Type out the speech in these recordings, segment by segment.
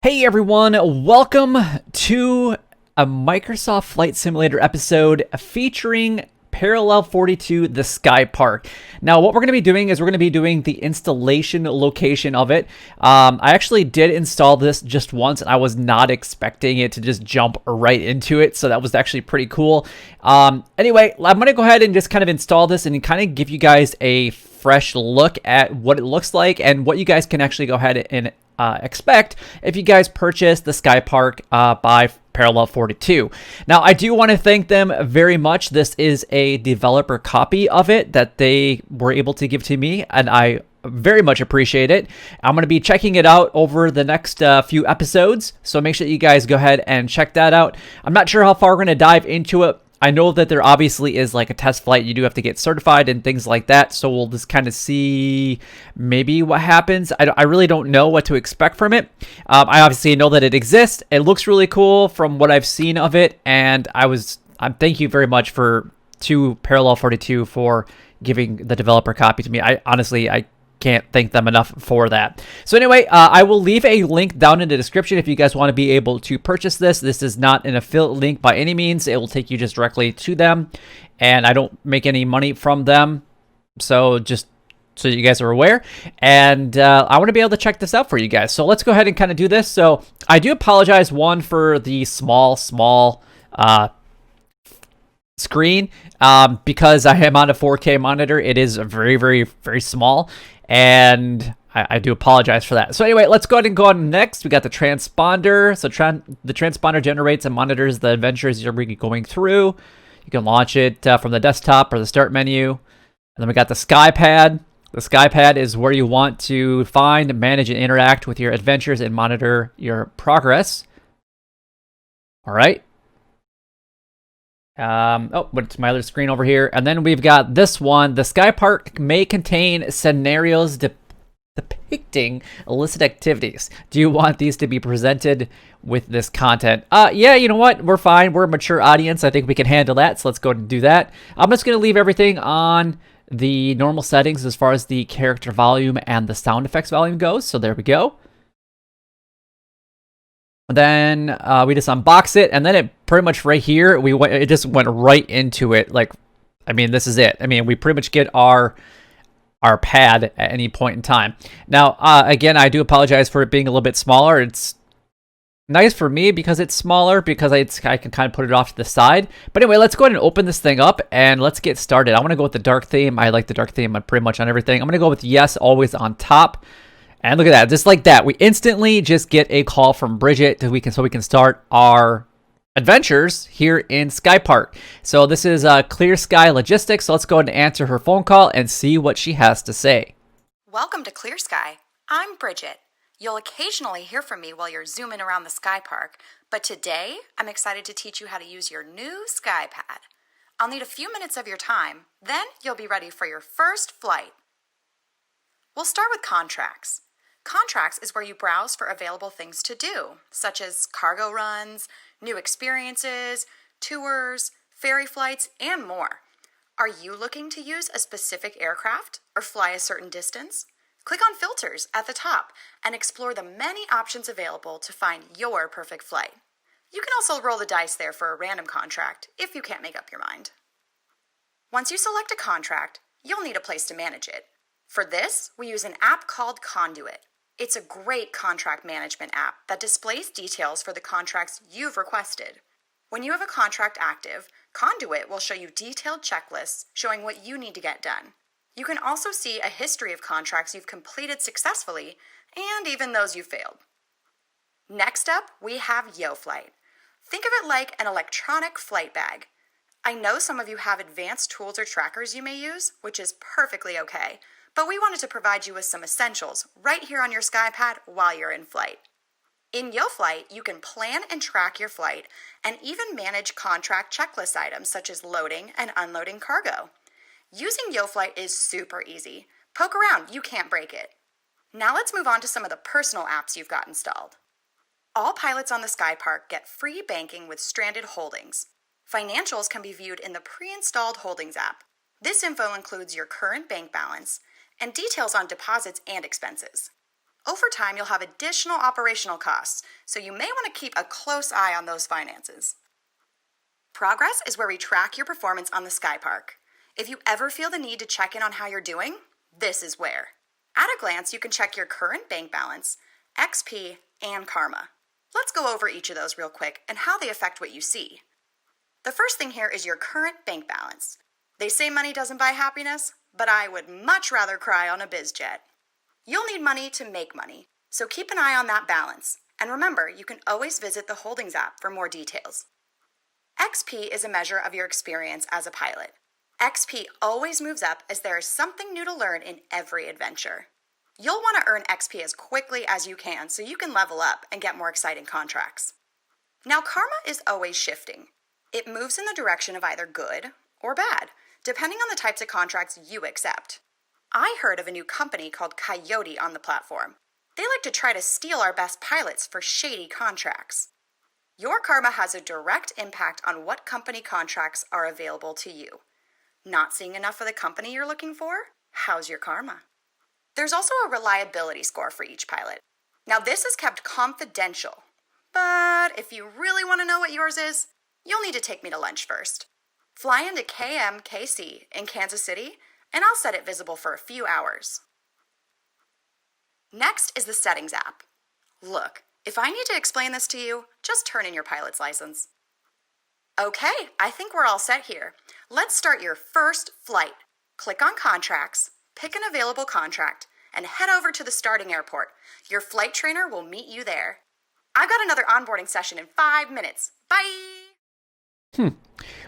Hey everyone, welcome to a Microsoft Flight Simulator episode featuring Parallel 42, the Skypark. Now, what we're going to be doing is we're going to be doing the installation location of it. I actually did install this just once, and I was not expecting it to just jump right into it, so that was actually pretty cool. Anyway, I'm going to go ahead and just kind of install this and kind of give you guys a fresh look at what it looks like and what you guys can actually go ahead and expect if you guys purchase the Skypark by Parallel 42. Now, I do want to thank them very much. This is a developer copy of it that they were able to give to me, and I very much appreciate it. I'm going to be checking it out over the next few episodes, so make sure that you guys go ahead and check that out. I'm not sure how far we're going to dive into it. I know that there obviously is like a test flight. You do have to get certified and things like that. So we'll just kind of see maybe what happens. I really don't know what to expect from it. I obviously know that it exists. It looks really cool from what I've seen of it. And thank you very much to Parallel 42 for giving the developer copy to me. I can't thank them enough for that. So anyway, I will leave a link down in the description if you guys want to be able to purchase this. This is not an affiliate link by any means. It will take you just directly to them, and I don't make any money from them. So just so you guys are aware, and I want to be able to check this out for you guys. So let's go ahead and kind of do this. So I do apologize, one, for the small screen because I am on a 4K monitor. It is very, very, very small, and I do apologize for that. So anyway, let's go ahead and go on next. We got the transponder. So the transponder generates and monitors the adventures you're going through. You can launch it from the desktop or the start menu. And then we got the Skypad. The Skypad is where you want to find, manage, and interact with your adventures and monitor your progress. All right. But it's my other screen over here. And then we've got this one. The Skypark may contain scenarios depicting illicit activities. Do you want these to be presented with this content? Yeah, you know what? We're fine. We're a mature audience. I think we can handle that. So let's go ahead and do that. I'm just going to leave everything on the normal settings as far as the character volume and the sound effects volume goes. So there we go. And then we just unbox it, and then it pretty much right here, it just went right into it. Like, I mean, this is it. I mean, we pretty much get our pad at any point in time. Now, again, I do apologize for it being a little bit smaller. It's nice for me because it's smaller, because I can kind of put it off to the side. But anyway, let's go ahead and open this thing up, and let's get started. I want to go with the dark theme. I like the dark theme pretty much on everything. I'm going to go with yes, always on top. And look at that, just like that, we instantly just get a call from Bridget so we can start our adventures here in Skypark. So this is Clear Sky Logistics. So let's go ahead and answer her phone call and see what she has to say. Welcome to Clear Sky. I'm Bridget. You'll occasionally hear from me while you're zooming around the Skypark, but today I'm excited to teach you how to use your new Skypad. I'll need a few minutes of your time, then you'll be ready for your first flight. We'll start with contracts. Contracts is where you browse for available things to do, such as cargo runs, new experiences, tours, ferry flights, and more. Are you looking to use a specific aircraft or fly a certain distance? Click on Filters at the top and explore the many options available to find your perfect flight. You can also roll the dice there for a random contract if you can't make up your mind. Once you select a contract, you'll need a place to manage it. For this, we use an app called Conduit. It's a great contract management app that displays details for the contracts you've requested. When you have a contract active, Conduit will show you detailed checklists showing what you need to get done. You can also see a history of contracts you've completed successfully and even those you failed. Next up, we have YoFlight. Think of it like an electronic flight bag. I know some of you have advanced tools or trackers you may use, which is perfectly okay. But we wanted to provide you with some essentials right here on your Skypad while you're in flight. In YoFlight, you can plan and track your flight and even manage contract checklist items such as loading and unloading cargo. Using YoFlight is super easy. Poke around, you can't break it. Now let's move on to some of the personal apps you've got installed. All pilots on the Skypark get free banking with stranded holdings. Financials can be viewed in the pre-installed Holdings app. This info includes your current bank balance and details on deposits and expenses. Over time, you'll have additional operational costs, so you may want to keep a close eye on those finances. Progress is where we track your performance on the Skypark. If you ever feel the need to check in on how you're doing, this is where. At a glance, you can check your current bank balance, XP, and karma. Let's go over each of those real quick and how they affect what you see. The first thing here is your current bank balance. They say money doesn't buy happiness, but I would much rather cry on a biz jet. You'll need money to make money, so keep an eye on that balance. And remember, you can always visit the Holdings app for more details. XP is a measure of your experience as a pilot. XP always moves up as there is something new to learn in every adventure. You'll want to earn XP as quickly as you can so you can level up and get more exciting contracts. Now, karma is always shifting. It moves in the direction of either good or bad, depending on the types of contracts you accept. I heard of a new company called Coyote on the platform. They like to try to steal our best pilots for shady contracts. Your karma has a direct impact on what company contracts are available to you. Not seeing enough of the company you're looking for? How's your karma? There's also a reliability score for each pilot. Now, this is kept confidential, but if you really want to know what yours is, you'll need to take me to lunch first. Fly into KMKC in Kansas City, and I'll set it visible for a few hours. Next is the Settings app. Look, if I need to explain this to you, just turn in your pilot's license. Okay, I think we're all set here. Let's start your first flight. Click on Contracts, pick an available contract, and head over to the starting airport. Your flight trainer will meet you there. I've got another onboarding session in 5 minutes. Bye!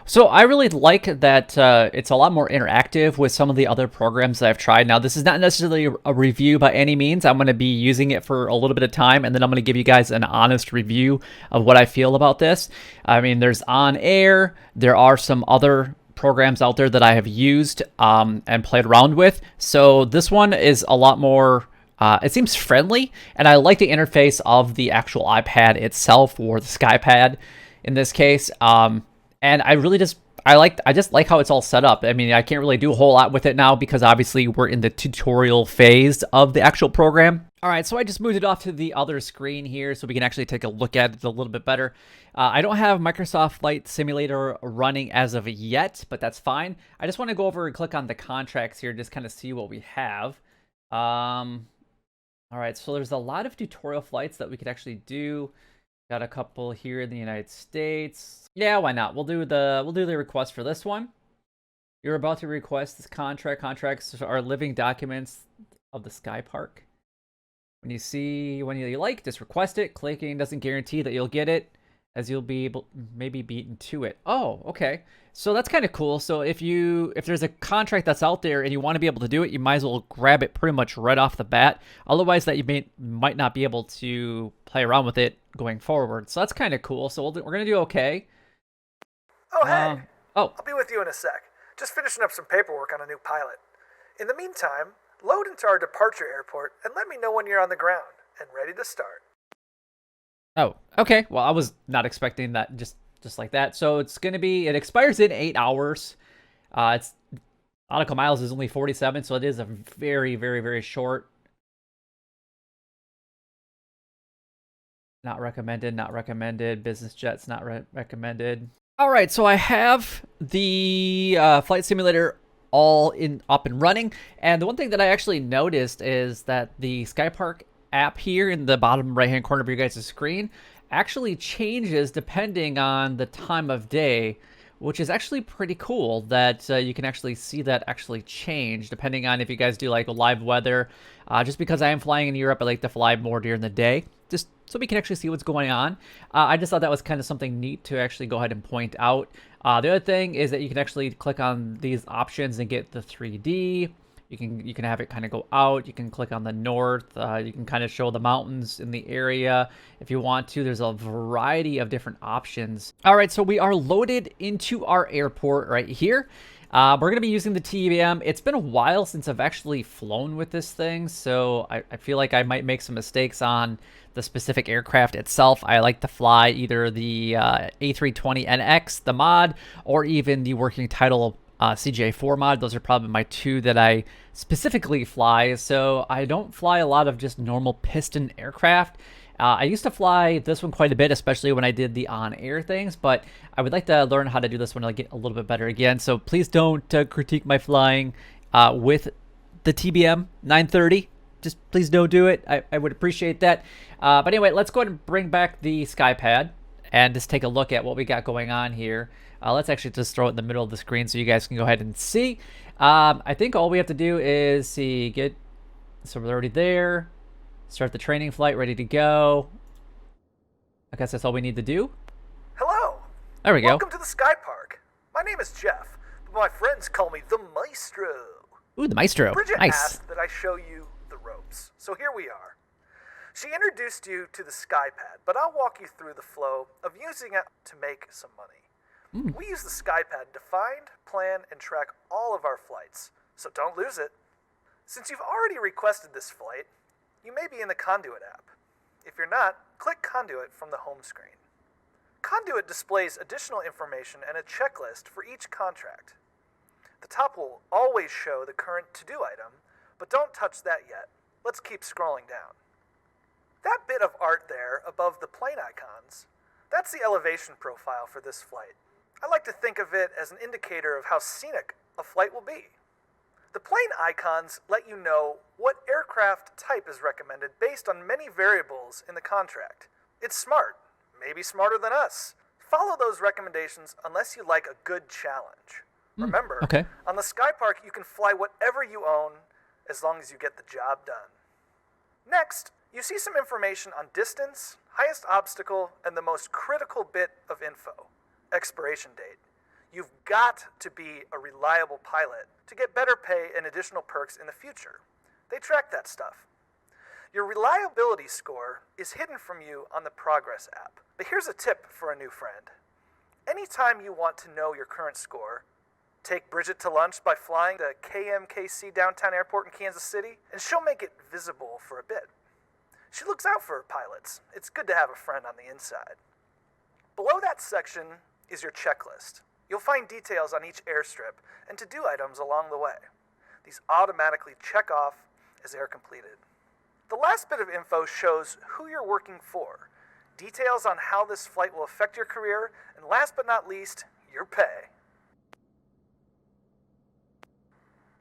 So I really like that it's a lot more interactive with some of the other programs that I've tried. Now, this is not necessarily a review by any means. I'm going to be using it for a little bit of time, and then I'm going to give you guys an honest review of what I feel about this. I mean, there's On Air. There are some other programs out there that I have used and played around with. So this one is a lot more... it seems friendly, and I like the interface of the actual iPad itself, or the Skypad in this case. And I just like how it's all set up. I mean, I can't really do a whole lot with it now because obviously we're in the tutorial phase of the actual program. All right, so I just moved it off to the other screen here so we can actually take a look at it a little bit better. I don't have Microsoft Flight Simulator running as of yet, but that's fine. I just want to go over and click on the contracts here, just kind of see what we have. All right, so there's a lot of tutorial flights that we could actually do. Got a couple here in the United States. Yeah, why not? We'll do the request for this one. You're about to request this contract. Contracts are living documents of the Skypark. When you see one you like, just request it. Clicking doesn't guarantee that you'll get it, as you'll be maybe beaten to it. Oh, okay. So that's kind of cool. So if there's a contract that's out there and you want to be able to do it, you might as well grab it pretty much right off the bat. Otherwise, that you might not be able to play around with it going forward. So that's kind of cool. So we're gonna do okay. Oh, hey. I'll be with you in a sec. Just finishing up some paperwork on a new pilot. In the meantime, load into our departure airport and let me know when you're on the ground and ready to start. Oh, okay. Well, I was not expecting that just like that. So it expires in 8 hours. It's nautical miles is only 47, so it is a very, very, very short. Not recommended, not recommended. Business jets, not recommended. All right, so I have the flight simulator all up and running. And the one thing that I actually noticed is that the Skypark app here in the bottom right-hand corner of your guys' screen actually changes depending on the time of day, which is actually pretty cool that you can actually see that actually change depending on if you guys do like live weather. Just because I am flying in Europe, I like to fly more during the day, just so we can actually see what's going on. I just thought that was kind of something neat to actually go ahead and point out. The other thing is that you can actually click on these options and get the 3D. You can have it kind of go out. You can click on the north. You can kind of show the mountains in the area if you want to. There's a variety of different options. All right, so we are loaded into our airport right here. We're going to be using the TBM. It's been a while since I've actually flown with this thing, so I feel like I might make some mistakes on the specific aircraft itself. I like to fly either the A320NX, the mod, or even the working title CJ4 mod. Those are probably my two that I specifically fly. So I don't fly a lot of just normal piston aircraft. I used to fly this one quite a bit, especially when I did the on-air things, but I would like to learn how to do this one to get a little bit better again. So please don't critique my flying with the TBM 930. Just please don't do it. I would appreciate that. But anyway, let's go ahead and bring back the Skypad and just take a look at what we got going on here. Let's actually just throw it in the middle of the screen so you guys can go ahead and see. I think all we have to do is so we're already there. Start the training flight, ready to go. I guess that's all we need to do. Hello. There we go. Welcome to the Skypark. My name is Jeff, but my friends call me the Maestro. Ooh, the Maestro. Bridget Nice. asked that I show you the ropes, so here we are. She introduced you to the Skypad, but I'll walk you through the flow of using it to make some money. We use the Skypad to find, plan, and track all of our flights, so don't lose it. Since you've already requested this flight, you may be in the Conduit app. If you're not, click Conduit from the home screen. Conduit displays additional information and a checklist for each contract. The top will always show the current to-do item, but don't touch that yet. Let's keep scrolling down. That bit of art there above the plane icons, that's the elevation profile for this flight. I like to think of it as an indicator of how scenic a flight will be. The plane icons let you know what aircraft type is recommended based on many variables in the contract. It's smart, maybe smarter than us. Follow those recommendations unless you like a good challenge. Remember, on the Skypark you can fly whatever you own as long as you get the job done. Next, you see some information on distance, highest obstacle, and the most critical bit of info, expiration date. You've got to be a reliable pilot to get better pay and additional perks in the future. They track that stuff. Your reliability score is hidden from you on the Progress app. But here's a tip for a new friend. Anytime you want to know your current score, take Bridget to lunch by flying to KMKC Downtown Airport in Kansas City, and she'll make it visible for a bit. She looks out for her pilots. It's good to have a friend on the inside. Below that section is your checklist. You'll find details on each airstrip and to-do items along the way. These automatically check off as they are completed. The last bit of info shows who you're working for, details on how this flight will affect your career, and last but not least, your pay.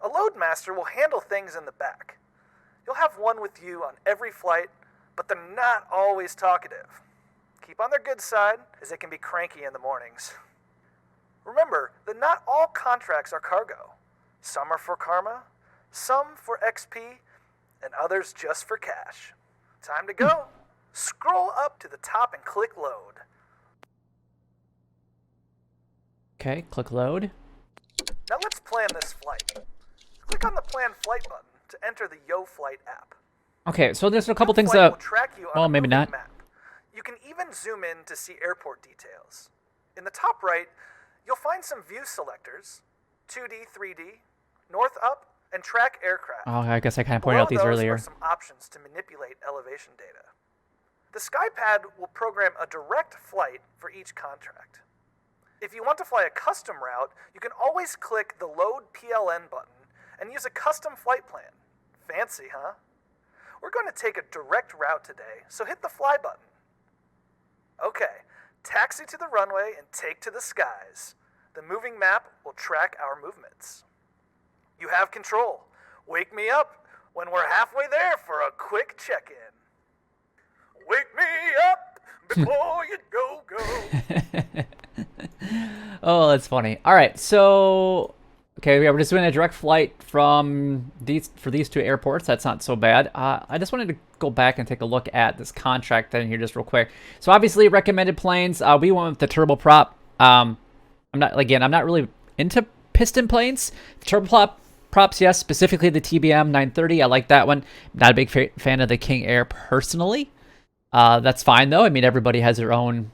A loadmaster will handle things in the back. You'll have one with you on every flight, but they're not always talkative. Keep on their good side, as they can be cranky in the mornings. Remember that not all contracts are cargo. Some are for karma, some for XP, and others just for cash. Time to go. Scroll up to the top and click load. Okay, click load. Now let's plan this flight. Click on the Plan Flight button to enter the YoFlight app. Okay, so there's a couple things Will track you on well, a maybe moving not. map. You can even zoom in to see airport details. In the top right, you'll find some view selectors, 2D, 3D, north up, and track aircraft. Oh, I guess I kind of pointed out these Below those earlier. are some options to manipulate elevation data. The Skypad will program a direct flight for each contract. If you want to fly a custom route, you can always click the Load PLN button and use a custom flight plan. Fancy, huh? We're going to take a direct route today, so hit the fly button. Okay, taxi to the runway and take to the skies. The moving map will track our movements. You have control. Wake me up when we're halfway there for a quick check-in. Wake me up before you go. Oh, that's funny. All right, so okay, yeah, we're just doing a direct flight from these two airports. That's not so bad. I just wanted to go back and take a look at this contract thing here just real quick. So obviously recommended planes. We went with the turboprop. I'm not really into piston planes. Turboprops, yes, specifically the TBM 930. I like that one. Not a big fan of the King Air personally. That's fine though. I mean, everybody has their own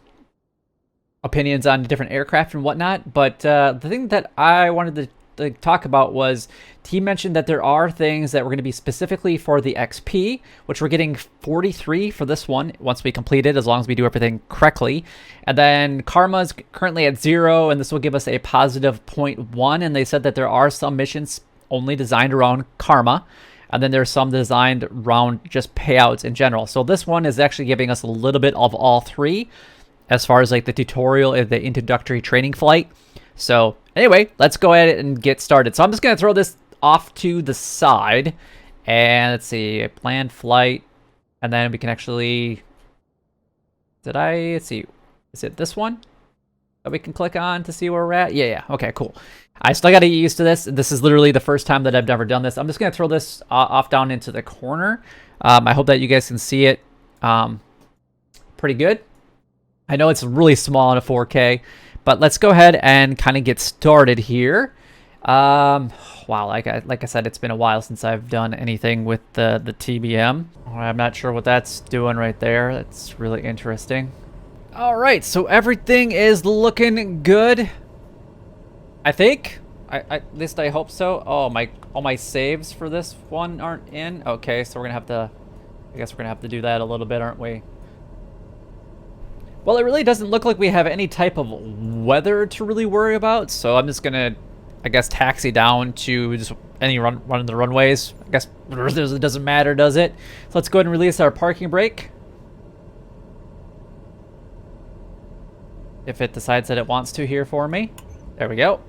opinions on different aircraft and whatnot. But the thing that I wanted to to talk about was he mentioned that there are things that were going to be specifically for the XP, which we're getting 43 for this one once we complete it, as long as we do everything correctly. And then Karma is currently at 0, and this will give us a positive 0.1. And they said that there are some missions only designed around Karma, and then there's some designed around just payouts in general. So this one is actually giving us a little bit of all three as far as like the tutorial and the introductory training flight. So anyway, let's go ahead and get started. So I'm just going to throw this off to the side, and let's see, planned flight, and then we can actually, let's see, is it this one that we can click on to see where we're at? Yeah, okay, cool. I still got to get used to this. This is literally the first time that I've never done this. I'm just going to throw this off down into the corner. I hope that you guys can see it pretty good. I know it's really small in a 4K, but let's go ahead and kind of get started here. Wow, like I said, it's been a while since I've done anything with the TBM. I'm not sure what that's doing right there. That's really interesting. All right, so everything is looking good, I think. At least I hope so. Oh, all my saves for this one aren't in. Okay, so we're gonna have to, I guess we're gonna have to do that a little bit, aren't we? Well, it really doesn't look like we have any type of weather to really worry about, so I'm just gonna, I guess, taxi down to just any run the runways. I guess it doesn't matter, does it? So let's go ahead and release our parking brake. If it decides that it wants to here for me. There we go.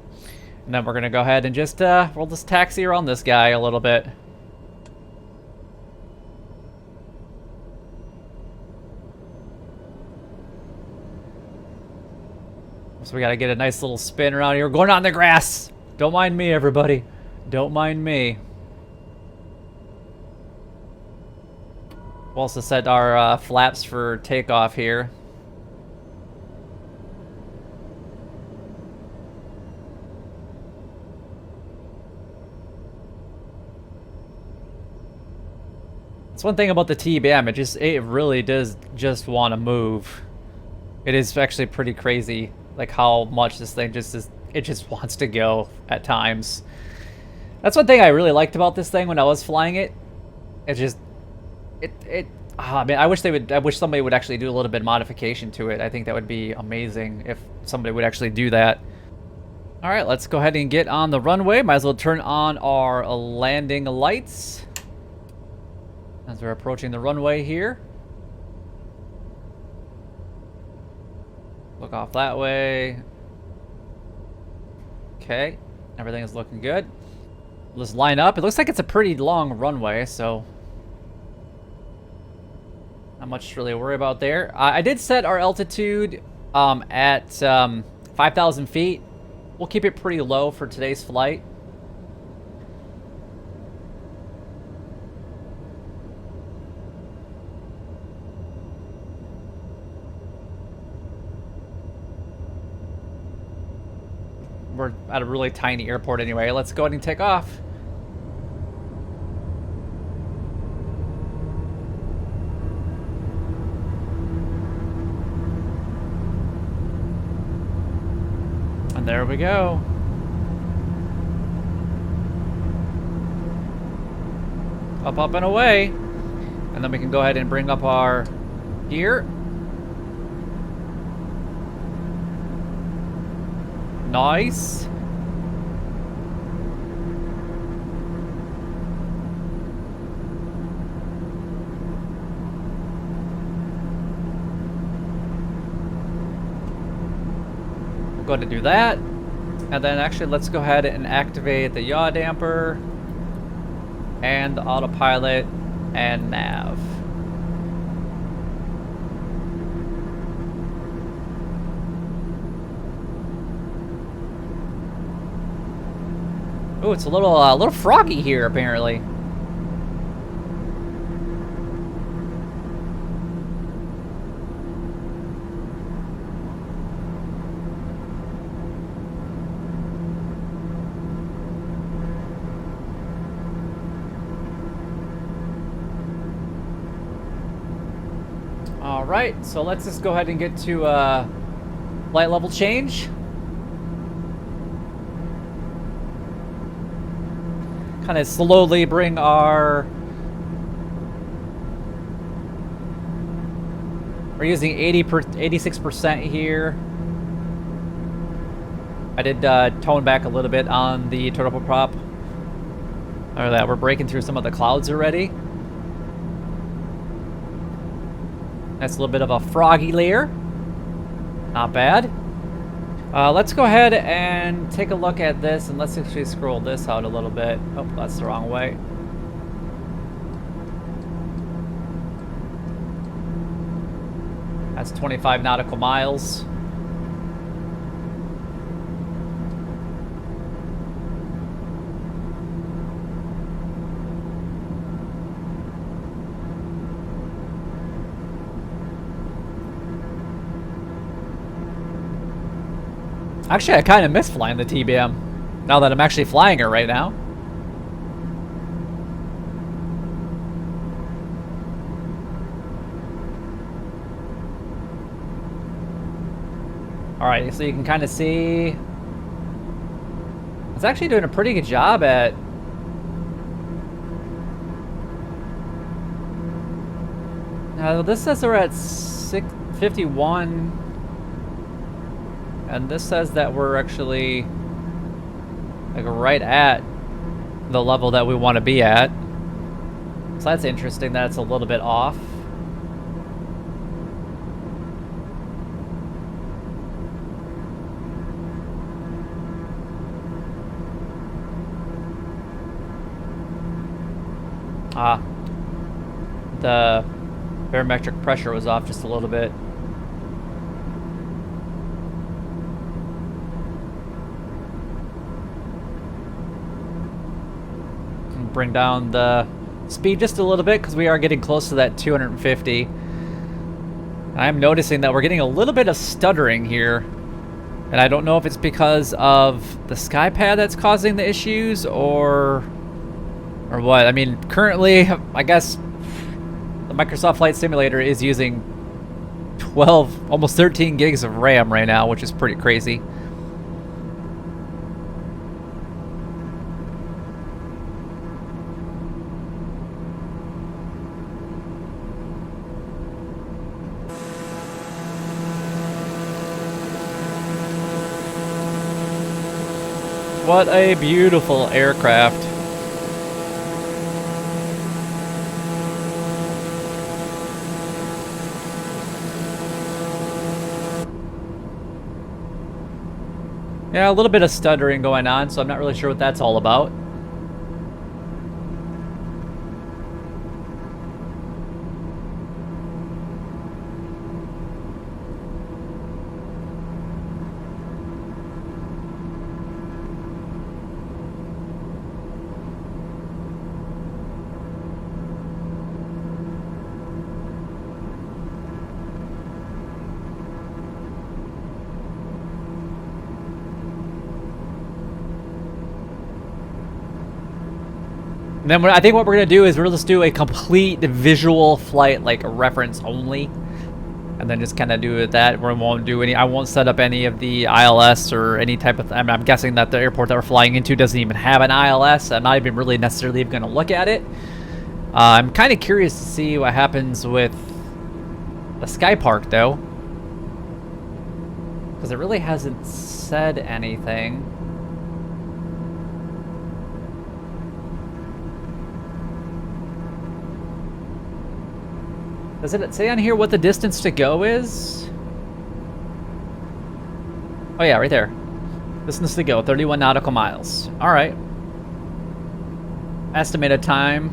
And then we're gonna go ahead and just, we'll just taxi around this guy a little bit. So we gotta get a nice little spin around here. We're going on the grass. Don't mind me, everybody. Don't mind me. We'll also set our flaps for takeoff here. That's one thing about the TBM. It really does just want to move. It is actually pretty crazy, like how much this thing it just wants to go at times. That's one thing I really liked about this thing when I was flying it. Man, I wish somebody would actually do a little bit of modification to it. I think that would be amazing if somebody would actually do that. All right, let's go ahead and get on the runway. Might as well turn on our landing lights as we're approaching the runway here. Look off that way. Okay, everything is looking good. Let's line up. It looks like it's a pretty long runway, so not much to really worry about there. I did set our altitude at 5,000 feet. We'll keep it pretty low for today's flight. We're at a really tiny airport anyway. Let's go ahead and take off. And there we go. Up and away. And then we can go ahead and bring up our gear. Nice. We're going to do that. And then actually let's go ahead and activate the yaw damper and the autopilot and nav. Oh, it's a little froggy here, apparently. All right, so let's just go ahead and get to flight level change. kind of slowly bring our... We're using 86% here. I did tone back a little bit on the turboprop. Or that we're breaking through some of the clouds already. That's a little bit of a froggy layer. Not bad. Let's go ahead and take a look at this, and let's actually scroll this out a little bit. Oh, that's the wrong way. That's 25 nautical miles. Actually, I kind of miss flying the TBM, now that I'm actually flying her right now. Alright, so you can kind of see... It's actually doing a pretty good job at... this says we're at 651... And this says that we're actually like right at the level that we want to be at. So that's interesting that it's a little bit off. The barometric pressure was off just a little bit. Bring down the speed just a little bit because we are getting close to that 250. I'm noticing that we're getting a little bit of stuttering here, and I don't know if it's because of the Skypad that's causing the issues or what. I mean, currently, I guess the Microsoft Flight Simulator is using 12, almost 13 gigs of RAM right now, which is pretty crazy. What a beautiful aircraft. Yeah, a little bit of stuttering going on, so I'm not really sure what that's all about. And then I think what we're going to do is we'll just do a complete visual flight, like a reference only. And then just kind of do that. We won't do any, I won't set up any of the ILS or any type of, I'm guessing that the airport that we're flying into doesn't even have an ILS. I'm not even really necessarily going to look at it. I'm kind of curious to see what happens with the Skypark though. Because it really hasn't said anything. Does it say on here what the distance to go is? Oh yeah, right there. Distance to go, 31 nautical miles. All right. Estimated time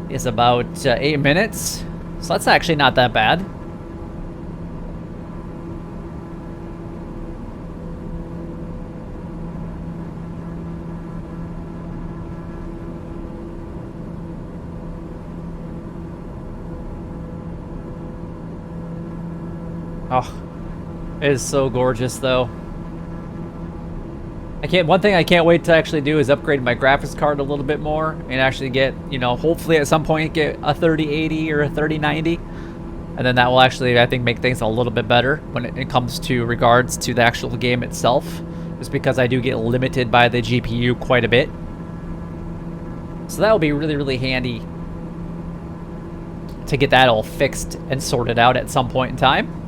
is about 8 minutes. So that's actually not that bad. Oh, it is so gorgeous though. One thing I can't wait to actually do is upgrade my graphics card a little bit more and actually get, you know, hopefully at some point get a 3080 or a 3090. And then that will actually, I think, make things a little bit better when it comes to regards to the actual game itself. just because I do get limited by the GPU quite a bit. So that will be really, really handy to get that all fixed and sorted out at some point in time.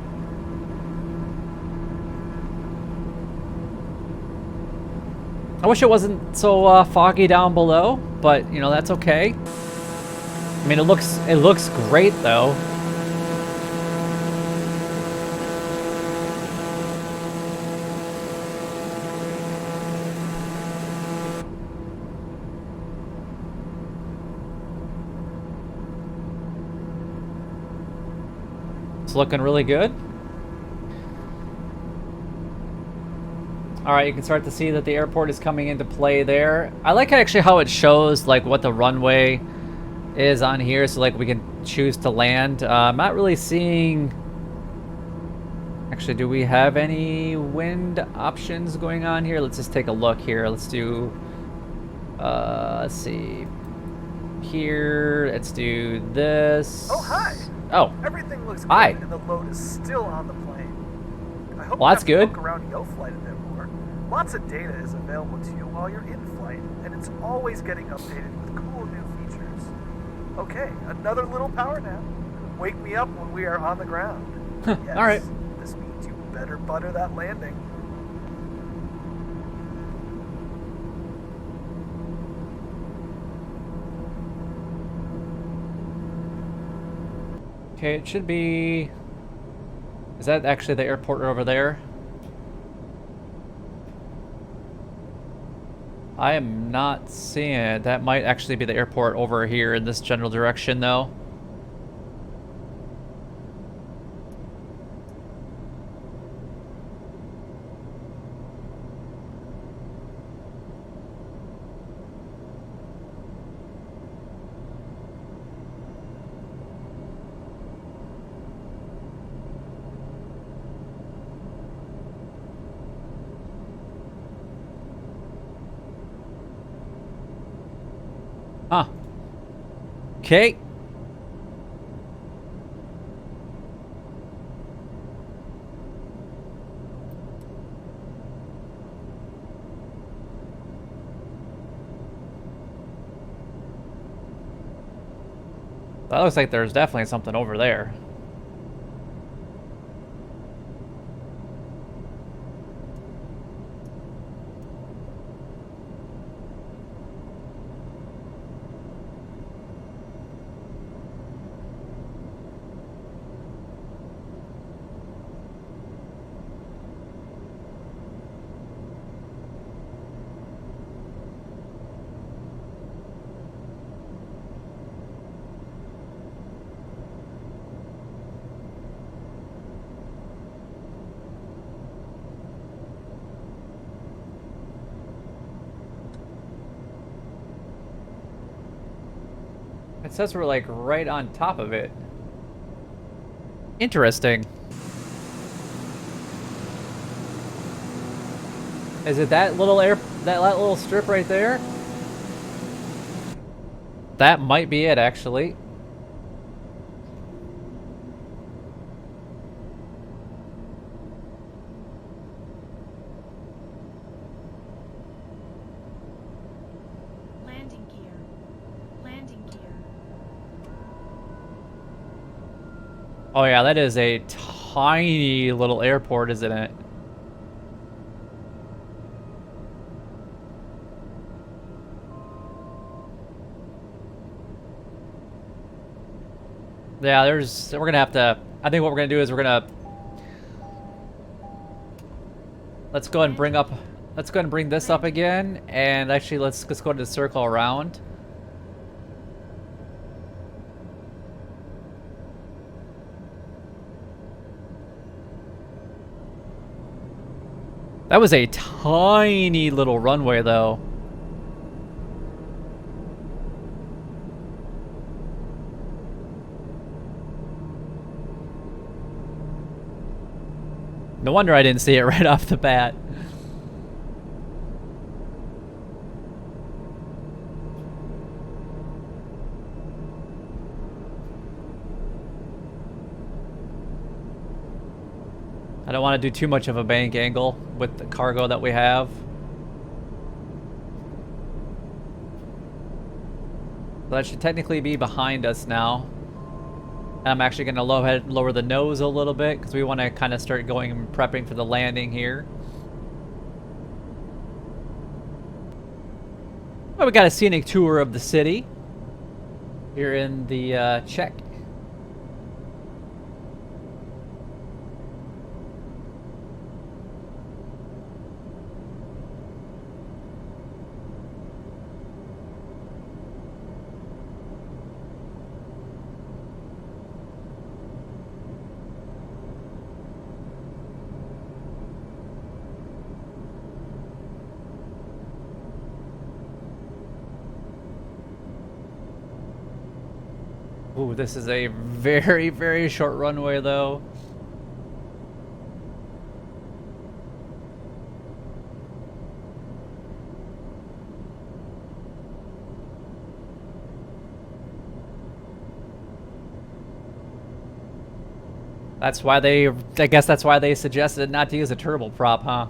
I wish it wasn't so foggy down below, but you know, that's okay. I mean, it looks great though. It's looking really good. All right, you can start to see that the airport is coming into play there. I like actually how it shows like what the runway is on here, so like we can choose to land. I'm not really seeing. Actually, do we have any wind options going on here? Let's just take a look here. Let's do. Let's see. Here, let's do this. Oh, hi. Oh. Everything looks good, Hi. and the load is still on the plane. I hope Well, you that's have to good. look around your flight a bit more. Lots of data is available to you while you're in flight, and it's always getting updated with cool new features. Okay, another little power nap. Wake me up when we are on the ground. Yes, All right. This means you better butter that landing. Okay, it should be. Is that actually the airport over there? I am not seeing it. That might actually be the airport over here in this general direction, though. Huh. Okay. That looks like there's definitely something over there. It says we're like right on top of it. Interesting. Is it that little that little strip right there? That might be it, actually. Landing gear. Landing gear. Oh yeah, that is a tiny little airport, isn't it? Yeah, we're gonna have to, I think what we're gonna do is let's go ahead and bring this up again, and actually let's go to the circle around. That was a tiny little runway though. No wonder I didn't see it right off the bat. I don't want to do too much of a bank angle with the cargo that we have. So that should technically be behind us now. And I'm actually going to lower the nose a little bit because we want to kind of start going and prepping for the landing here. Well, we got a scenic tour of the city here in the Czech. Ooh, this is a very, very short runway, though. That's why I guess that's why they suggested not to use a turboprop, huh?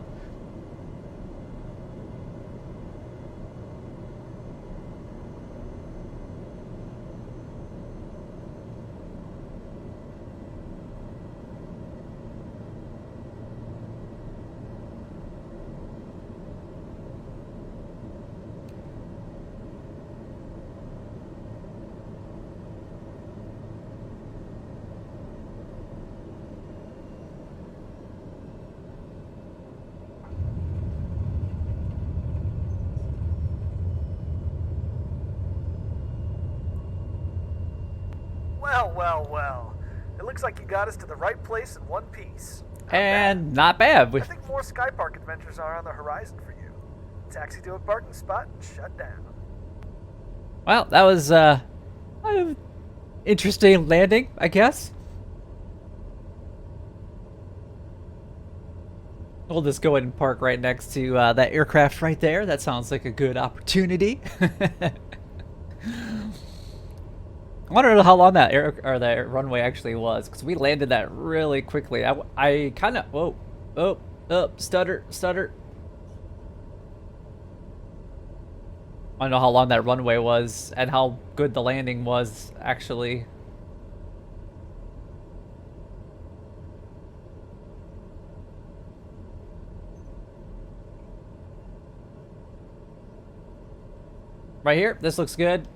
Well. It looks like you got us to the right place in one piece. And not bad. I think more Skypark adventures are on the horizon for you. Taxi to a parking spot and shut down. Well, that was interesting landing, I guess. We'll just go ahead and park right next to that aircraft right there. That sounds like a good opportunity. I wonder how long that that runway actually was, because we landed that really quickly. I kind of stutter. I don't know how long that runway was and how good the landing was actually. Right here, this looks good.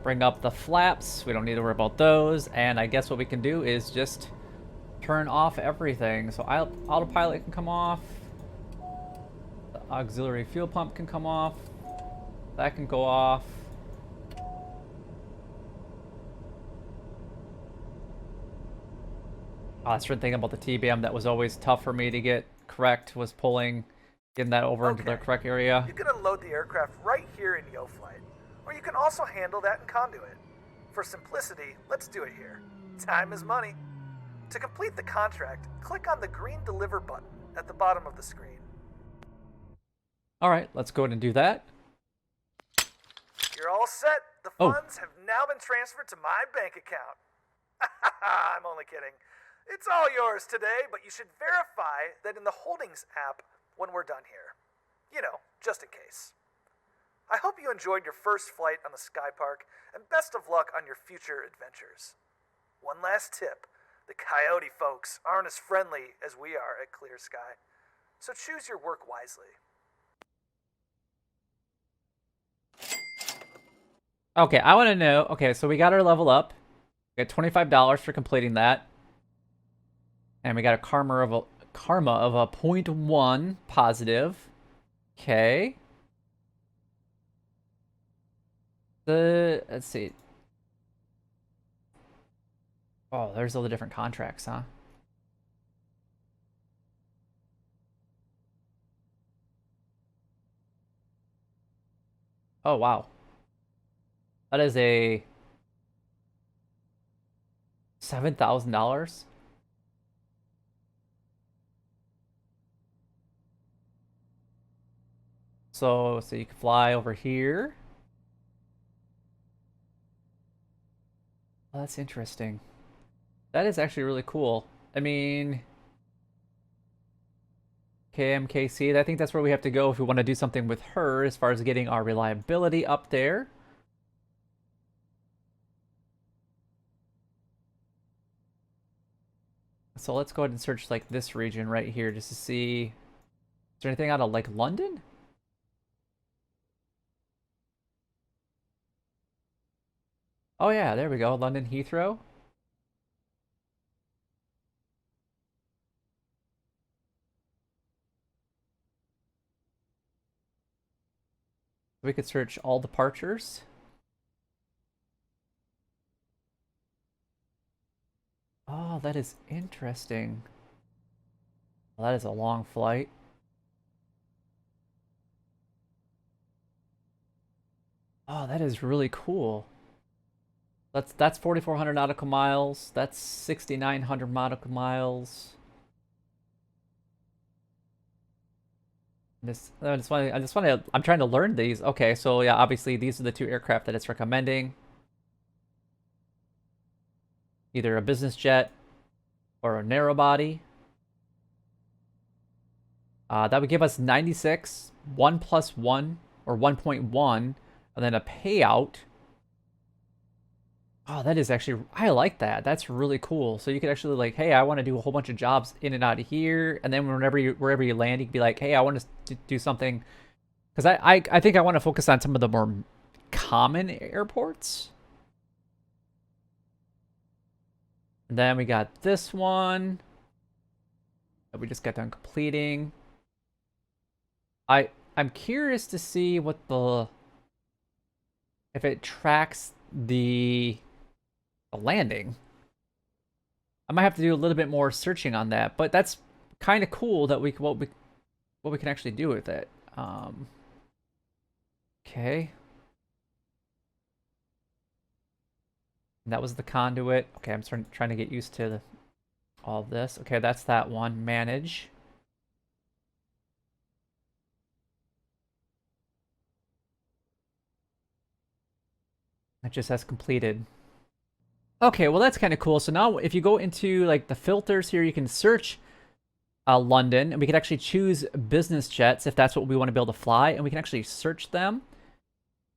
Bring up the flaps. We don't need to worry about those. And I guess what we can do is just turn off everything. So autopilot can come off. The auxiliary fuel pump can come off. That can go off. Oh, that's one thing about the TBM that was always tough for me to get correct, was getting that over into the correct area. You can unload the aircraft right here in YoFlight. Or you can also handle that in Conduit. For simplicity, let's do it here. Time is money. To complete the contract, click on the green Deliver button at the bottom of the screen. Alright, let's go ahead and do that. You're all set. The funds have now been transferred to my bank account. I'm only kidding. It's all yours today, but you should verify that in the Holdings app when we're done here. You know, just in case. I hope you enjoyed your first flight on the Skypark, and best of luck on your future adventures. One last tip, the Coyote folks aren't as friendly as we are at Clear Sky, so choose your work wisely. Okay, I want to know, okay, so we got our level up. We got $25 for completing that. And we got a karma of a 0.1 positive. Okay. Let's see. Oh, there's all the different contracts, huh? Oh, wow. That is a $7,000. So you can fly over here. Oh, that's interesting. That is actually really cool. I mean, KMKC, I think that's where we have to go if we want to do something with her as far as getting our reliability up there. So let's go ahead and search like this region right here just to see. Is there anything out of like London? Oh yeah, there we go. London Heathrow. We could search all departures. Oh, that is interesting. Well, that is a long flight. Oh, that is really cool. That's 4,400 nautical miles. That's 6,900 nautical miles. I'm trying to learn these. Okay, so yeah, obviously these are the two aircraft that it's recommending. Either a business jet or a narrow body. That would give us 96, 1 plus 1, or 1.1, and then a payout. Oh, that is actually, I like that. That's really cool. So you could actually like, hey, I want to do a whole bunch of jobs in and out of here, and then wherever you land, you can be like, hey, I want to do something, because I think I want to focus on some of the more common airports. And then we got this one that we just got done completing. I'm curious to see what if it tracks the landing. I might have to do a little bit more searching on that, but that's kind of cool that what we can actually do with it. Okay. And that was the conduit. Okay, I'm trying to get used to all of this. Okay, that's that one. Manage. That just has completed. Okay, well that's kind of cool. So now if you go into like the filters here, you can search London, and we can actually choose business jets if that's what we want to be able to fly, and we can actually search them.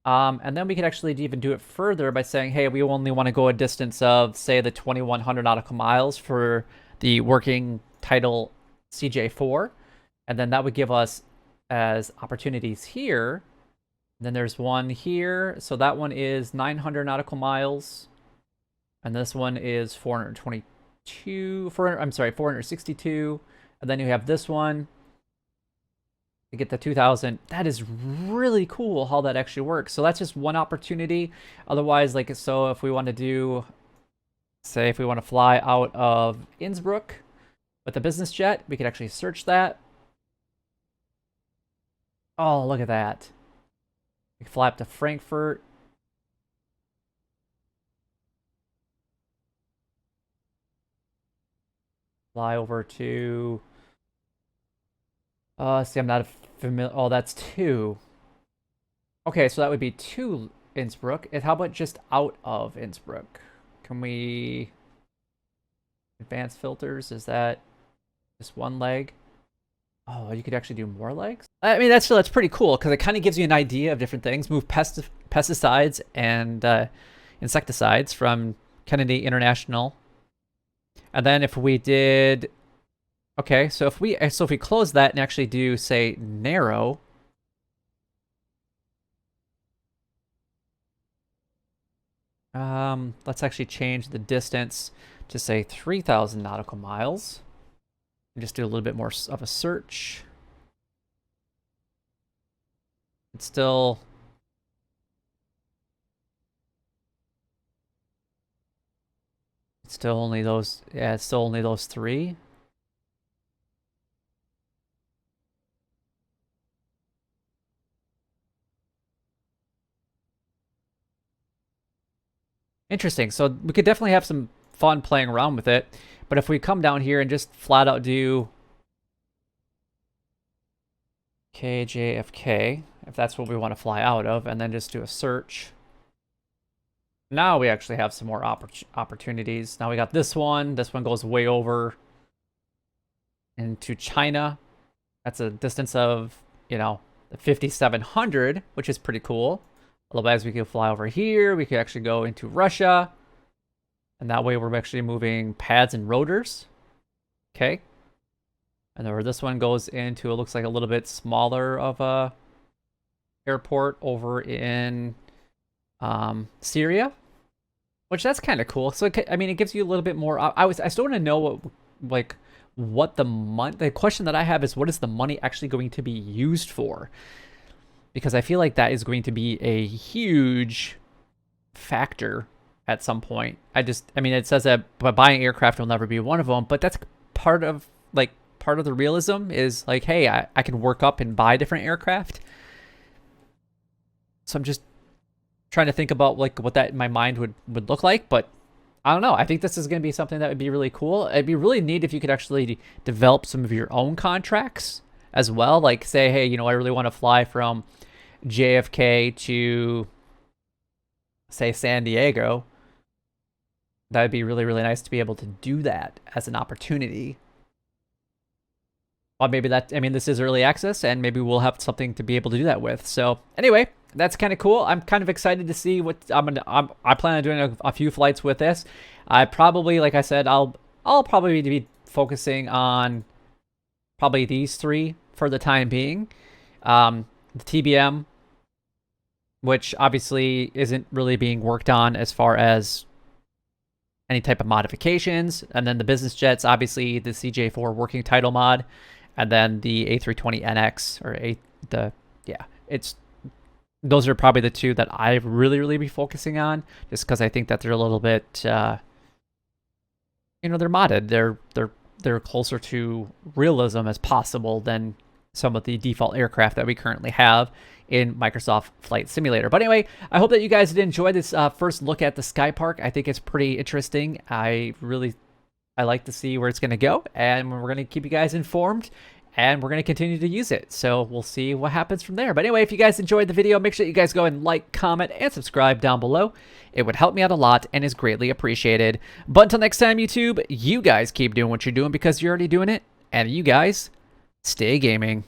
And then we can actually even do it further by saying, hey, we only want to go a distance of, say, the 2,100 nautical miles for the working title CJ4. And then that would give us as opportunities here. And then there's one here. So that one is 900 nautical miles. And this one is 462. And then you have this one to get the 2,000. That is really cool how that actually works. So that's just one opportunity. Otherwise, like, so if we want to do, say, if we want to fly out of Innsbruck with a business jet, we could actually search that. Oh, look at that. We can fly up to Frankfurt. Fly over to... see, I'm not familiar... Oh, that's 2. Okay, so that would be 2 Innsbruck. And how about just out of Innsbruck? Can we... Advanced filters, is that just one leg? Oh, you could actually do more legs? I mean, that's pretty cool, because it kind of gives you an idea of different things. Move pesticides and insecticides from Kennedy International. And then if we did... Okay, so if we close that and actually do, say, narrow... let's actually change the distance to, say, 3,000 nautical miles. And just do a little bit more of a search. It's still... It's still only those... Yeah, it's still only those 3. Interesting. So we could definitely have some fun playing around with it. But if we come down here and just flat out do KJFK, if that's what we want to fly out of, and then just do a search. Now we actually have some more opportunities. Now we got this one. This one goes way over into China. That's a distance of, you know, 5,700, which is pretty cool. Otherwise, we could fly over here. We could actually go into Russia. And that way we're actually moving pads and rotors. Okay. And then where this one goes into, it looks like a little bit smaller of a airport over in Syria, which that's kind of cool. So I mean, it gives you a little bit more. I still want to know what the question that I have is, what is the money actually going to be used for? Because I feel like that is going to be a huge factor at some point. I mean, it says that buying aircraft will never be one of them, but that's part of the realism is like, hey, I can work up and buy different aircraft. So I'm just trying to think about like what that in my mind would look like, but I don't know. I think this is going to be something that would be really cool. It'd be really neat if you could actually develop some of your own contracts as well. Like say, hey, you know, I really want to fly from JFK to, say, San Diego. That'd be really, really nice to be able to do that as an opportunity. Or maybe I mean, this is early access, and maybe we'll have something to be able to do that with. So anyway, that's kind of cool. I'm kind of excited to see what I plan on doing a few flights with this. I probably, like I said, I'll probably be focusing on probably these three for the time being. The TBM, which obviously isn't really being worked on as far as any type of modifications, and then the business jets, obviously the CJ4 working title mod, and then the A320NX those are probably the two that I really be focusing on, just because I think that they're a little bit, you know, they're modded. They're closer to realism as possible than some of the default aircraft that we currently have in Microsoft Flight Simulator. But anyway, I hope that you guys did enjoy this first look at the Skypark. I think it's pretty interesting. I like to see where it's going to go, and we're going to keep you guys informed, and we're going to continue to use it. So we'll see what happens from there. But anyway, if you guys enjoyed the video, make sure you guys go and like, comment, and subscribe down below. It would help me out a lot and is greatly appreciated. But until next time, YouTube, you guys keep doing what you're doing because you're already doing it, and you guys stay gaming.